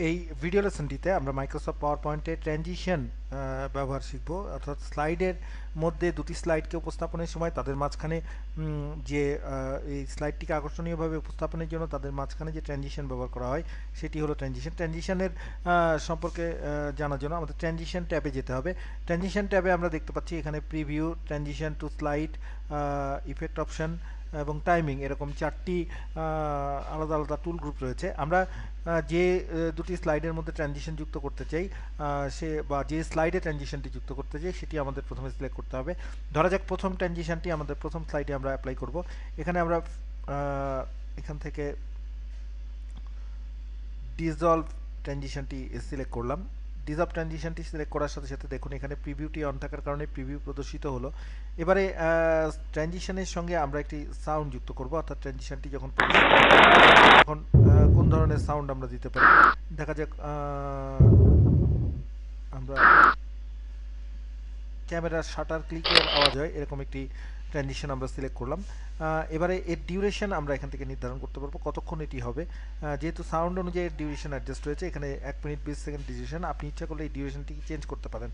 এই ভিডিও লেসনটিতে আমরা মাইক্রোসফট পাওয়ার পয়েন্টে ট্রানজিশন ব্যবহার শিখব, অর্থাৎ স্লাইডের মধ্যে দুটি স্লাইডকে উপস্থাপনের সময় তাদের মাঝখানে যে এই স্লাইডটিকে আকর্ষণীয়ভাবে উপস্থাপনের জন্য তাদের মাঝখানে যে ট্রানজিশন ব্যবহার করা হয় সেটি হলো ট্রানজিশনের সম্পর্কে জানার জন্য আমাদের ট্রানজিশন ট্যাবে যেতে হবে। ট্রানজিশন ট্যাবে আমরা দেখতে পাচ্ছি এখানে preview, transition two slide, effect option এবং টাইমিং, এরকম চারটি আলাদা আলাদা টুল গ্রুপ রয়েছে। আমরা যে দুটি স্লাইডের মধ্যে ট্রানজিশন যুক্ত করতে চাই, যে স্লাইডে ট্রানজিশনটি যুক্ত করতে চাই সেটি আমাদের প্রথমে সিলেক্ট করতে হবে। ধরা যাক প্রথম ট্রানজিশনটি আমাদের প্রথম স্লাইডে আমরা অ্যাপ্লাই করব। এখানে আমরা এখান থেকে ডিসলভ ট্রানজিশনটি সিলেক্ট করলাম। ডিসলভ ট্রানজিশনটি সিলেক্ট করার সাথে সাথে দেখুন এখানে প্রিভিউটি অন থাকার কারণে প্রিভিউ প্রদর্শিত হলো। এবারে ট্রানজিশনের সঙ্গে আমরা একটি সাউন্ড যুক্ত করব, অর্থাৎ ট্রানজিশনটি যখন তখন কোন ধরনের সাউন্ড আমরা দিতে পারি দেখা যাক। আমরা ক্যামেরার শাটার ক্লিকের আওয়াজ হয় এরকম একটি ট্রানজিশন আমরা সিলেক্ট করলাম। এবারে এর ডিউরেশন আমরা এখান থেকে নির্ধারণ করতে পারবো কতক্ষণ এটি হবে। যেহেতু সাউন্ড অনুযায়ী ডিউরেশন অ্যাডজাস্ট হয়েছে, এখানে 1 মিনিট 20 সেকেন্ড ডিউরেশন, আপনি ইচ্ছা করলে এই ডিউরেশনটি চেঞ্জ করতে পারেন।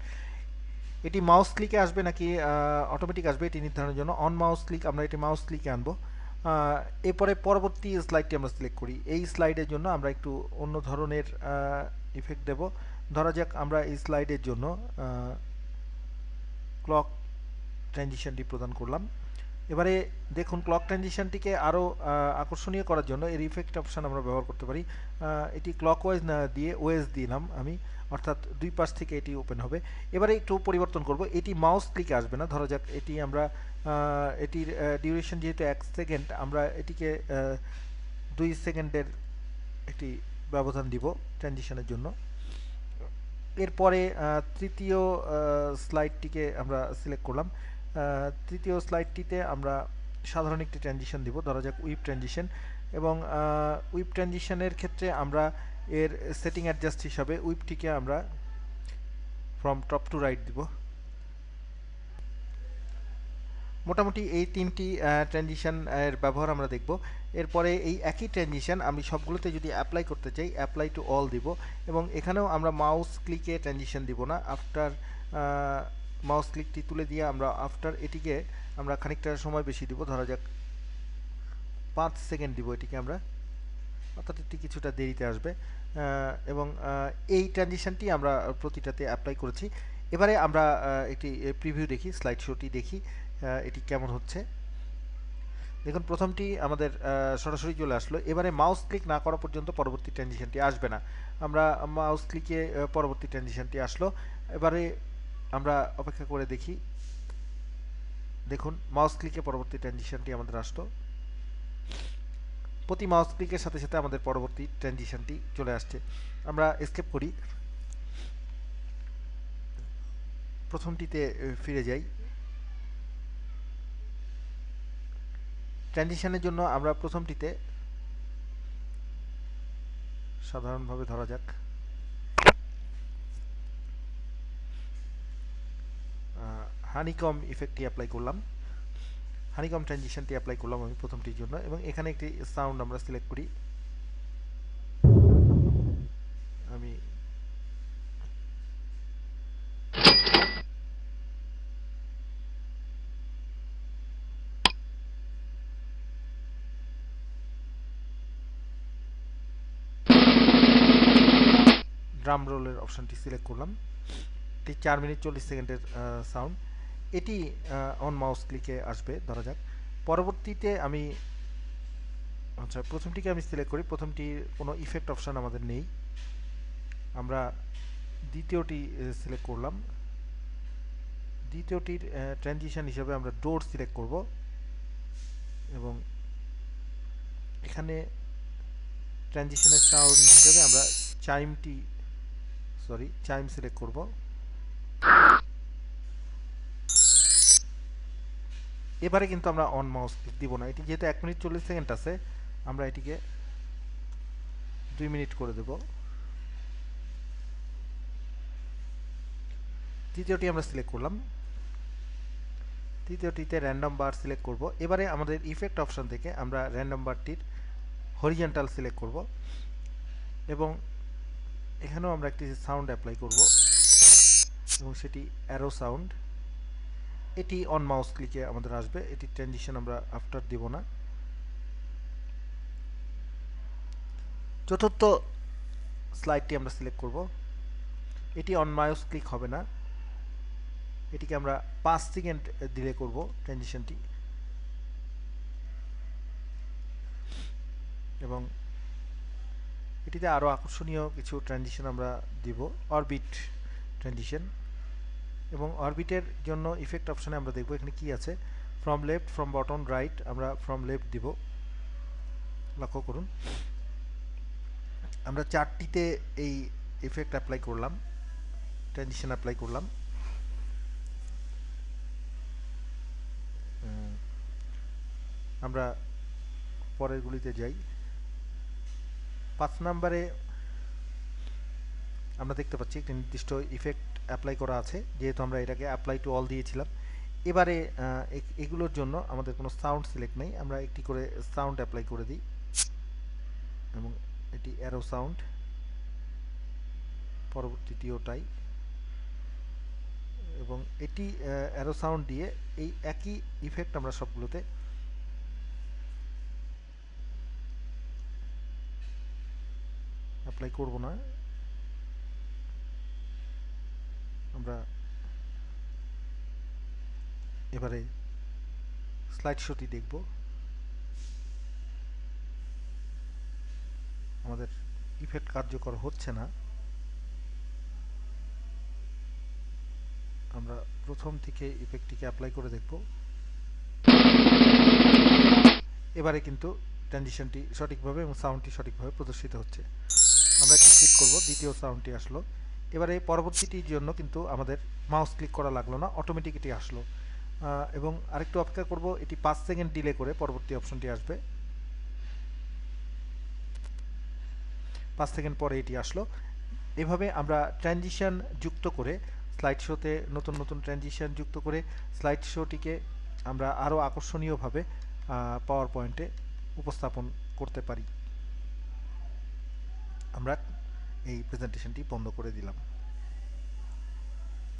এটি মাউস ক্লিকে আসবে নাকি অটোমেটিক আসবে এটি নির্ধারণের জন্য অন মাউস ক্লিক, আমরা এটি মাউস ক্লিকে আনবো। এরপরে পরবর্তী স্লাইডটি আমরা সিলেক্ট করি। এই স্লাইডের জন্য আমরা একটু অন্য ধরনের ইফেক্ট দেব। ধরা যাক আমরা এই স্লাইডের জন্য ক্লক ট্রানজিশনটি প্রদান করলাম। এবারে দেখুন ক্লক ট্রানজিশনটিকে আরও আকর্ষণীয় করার জন্য এর ইফেক্ট অপশান আমরা ব্যবহার করতে পারি। এটি ক্লকওয়াইজ না দিয়ে ওয়েজ দিলাম আমি, অর্থাৎ দুই পাশ থেকে এটি ওপেন হবে। এবারে একটু পরিবর্তন করব, এটি মাউস ক্লিকে আসবে না। ধরা যাক এটি আমরা এটির ডিউরেশন যেহেতু 1 সেকেন্ড, আমরা এটিকে 2 সেকেন্ডের একটি ব্যবধান দিব ট্রানজিশনের জন্য। এরপরে তৃতীয় স্লাইডটিকে আমরা সিলেক্ট করলাম। তৃতীয় স্লাইডটিতে আমরা সাধারণ একটি ট্রানজিশন দিব, ধরা যাক উইপ ট্রানজিশন। এবং উইপ ট্রানজিশনের ক্ষেত্রে আমরা এর সেটিং অ্যাডজাস্ট হিসাবে উইপটিকে আমরা ফ্রম টপ টু রাইট দিব। মোটামুটি এই তিনটি ট্রানজিশন এর ব্যবহার আমরা দেখব। এরপরে এই একই ট্রানজিশন আমি সবগুলোতে যদি অ্যাপ্লাই করতে চাই অ্যাপ্লাই টু অল দিব, এবং এখানেও আমরা মাউস ক্লিকে ট্রানজিশন দিব না। আফটার মাউস ক্লিকটি তুলে দিয়ে আমরা আফটার এটিকে আমরা খানিকটা সময় বেশি দিব, ধরা যাক 5 সেকেন্ড দিব এটিকে আমরা, অর্থাৎ এটি কিছুটা দেরিতে আসবে। এবং এই ট্রানজিশনটি আমরা প্রতিটাতে অ্যাপ্লাই করেছি। এবারে আমরা একটি প্রিভিউ দেখি, স্লাইড শোটি দেখি এটি কেমন হচ্ছে। দেখুন প্রথমটি আমাদের সরাসরি চলে আসলো। এবারে মাউস ক্লিক না করা পর্যন্ত পরবর্তী ট্রানজিশনটি আসবে না। আমরা মাউস ক্লিকে পরবর্তী ট্রানজিশনটি আসলো। এবারে আমরা অপেক্ষা করে দেখি। দেখুন মাউস ক্লিকে পরবর্তী ট্রানজিশনটি আমাদের আসলো। প্রতি মাউস ক্লিকের সাথে সাথে আমাদের পরবর্তী ট্রানজিশনটি চলে আসছে। আমরা এস্কেপ করি, প্রথমটিতে ফিরে যাই। ট্রানজিশনের জন্য আমরা প্রথমটিতে সাধারণভাবে ধরা যাক হানিকম ইফেক্টটি অ্যাপ্লাই করলাম, হানিকম ট্রানজিশনটি অ্যাপ্লাই করলাম আমি প্রথমটির জন্য, এবং এখানে একটি সাউন্ড আমরা সিলেক্ট করি। আমি ড্রাম রোলের অপশনটি সিলেক্ট করলাম। এটি 4 মিনিট 40 সেকেন্ডের সাউন্ড। এটি অন মাউস ক্লিকে আসবে ধরা যাক। পরবর্তীতে আমি প্রথমটিকে আমি সিলেক্ট করি। প্রথমটির কোনো ইফেক্ট অপশন আমাদের নেই, আমরা দ্বিতীয়টি সিলেক্ট করলাম। দ্বিতীয়টির ট্রানজিশন হিসাবে আমরা ডোর সিলেক্ট করব, এবং এখানে ট্রানজিশনের সাউন্ড হিসাবে আমরা চাইম সিলেক্ট করব। এবারে কিন্তু আমরা অন মাউস ক্লিক দিব না, এটি যেহেতু 1 মিনিট 40 সেকেন্ড আছে আমরা এটিকে 2 মিনিট করে দেব। তৃতীয়টি আমরা সিলেক্ট করলাম, তৃতীয়টিতে র্যান্ডম বার সিলেক্ট করব। এবারে আমাদের ইফেক্ট অপশন থেকে আমরা র্যান্ডম বারটির হরিজন্টাল সিলেক্ট করব, এবং এখানেও আমরা একটি সাউন্ড অ্যাপ্লাই করব এবং সেটি অ্যারো সাউন্ড। এটি অন মাউস ক্লিকে আমাদের আসবে, এটি ট্রানজিশন আমরা আফটার দেব না। চতুর্থ স্লাইডটি আমরা সিলেক্ট করব, এটি অন মাউস ক্লিক হবে না, এটিকে আমরা 5 সেকেন্ড ডিলে করব ট্রানজিশনটি, এবং এটিতে আরও আকর্ষণীয় কিছু ট্রানজিশন আমরা দিব, অরবিট ট্রানজিশন। এবং অরবিটের জন্য ইফেক্ট অপশানে আমরা দেখব এখানে কি আছে। From left, from bottom, right, আমরা ফ্রম লেফট দিব। লক্ষ্য করুন আমরা চারটিতে এই ইফেক্ট অ্যাপ্লাই করলাম, ট্রানজিশন অ্যাপ্লাই করলাম। আমরা পরেরগুলিতে যাই। 5 নম্বরে আমরা দেখতে পাচ্ছি একটি নির্দিষ্ট ইফেক্ট অ্যাপ্লাই করা আছে, যেহেতু আমরা এটাকে অ্যাপ্লাই টু অল দিয়েছিলাম। এবারে এগুলোর জন্য আমাদের কোনো সাউন্ড সিলেক্ট নেই, আমরা একটি করে সাউন্ড অ্যাপ্লাই করে দিই, এবং এটি অ্যারো সাউন্ড, পরবর্তীটিও তাই। এবং এটি অ্যারো সাউন্ড দিয়ে এই একই ইফেক্ট আমরা সবগুলোতে অ্যাপ্লাই করব না। আমরা এবারে স্লাইড শোটি দেখব। আমাদের ইফেক্ট কার্যকর হচ্ছে না, আমরা প্রথম থেকে ইফেক্টটিকে অ্যাপ্লাই করে দেখব। এবারে কিন্তু ট্রানজিশনটি সঠিকভাবে এবং সাউন্ডটি সঠিকভাবে প্রদর্শিত হচ্ছে। আমরা একটু ক্লিক করব, দ্বিতীয় সাউন্ডটি আসলো। এবারে পরবর্তীটির জন্য কিন্তু আমাদের মাউস ক্লিক করা লাগলো না, অটোমেটিক এটি আসলো। এবং আরেকটু অপেক্ষা করব, এটি 5 সেকেন্ড ডিলে করে পরবর্তী অপশনটি আসবে। 5 সেকেন্ড পরে এটি আসলো। এভাবে আমরা ট্রানজিশন যুক্ত করে স্লাইড শোতে নতুন নতুন ট্রানজিশন যুক্ত করে স্লাইড শোটিকে আমরা আরও আকর্ষণীয়ভাবে পাওয়ার পয়েন্টে উপস্থাপন করতে পারি। আমরা এই প্রেজেন্টেশনটি বন্ধ করে দিলাম।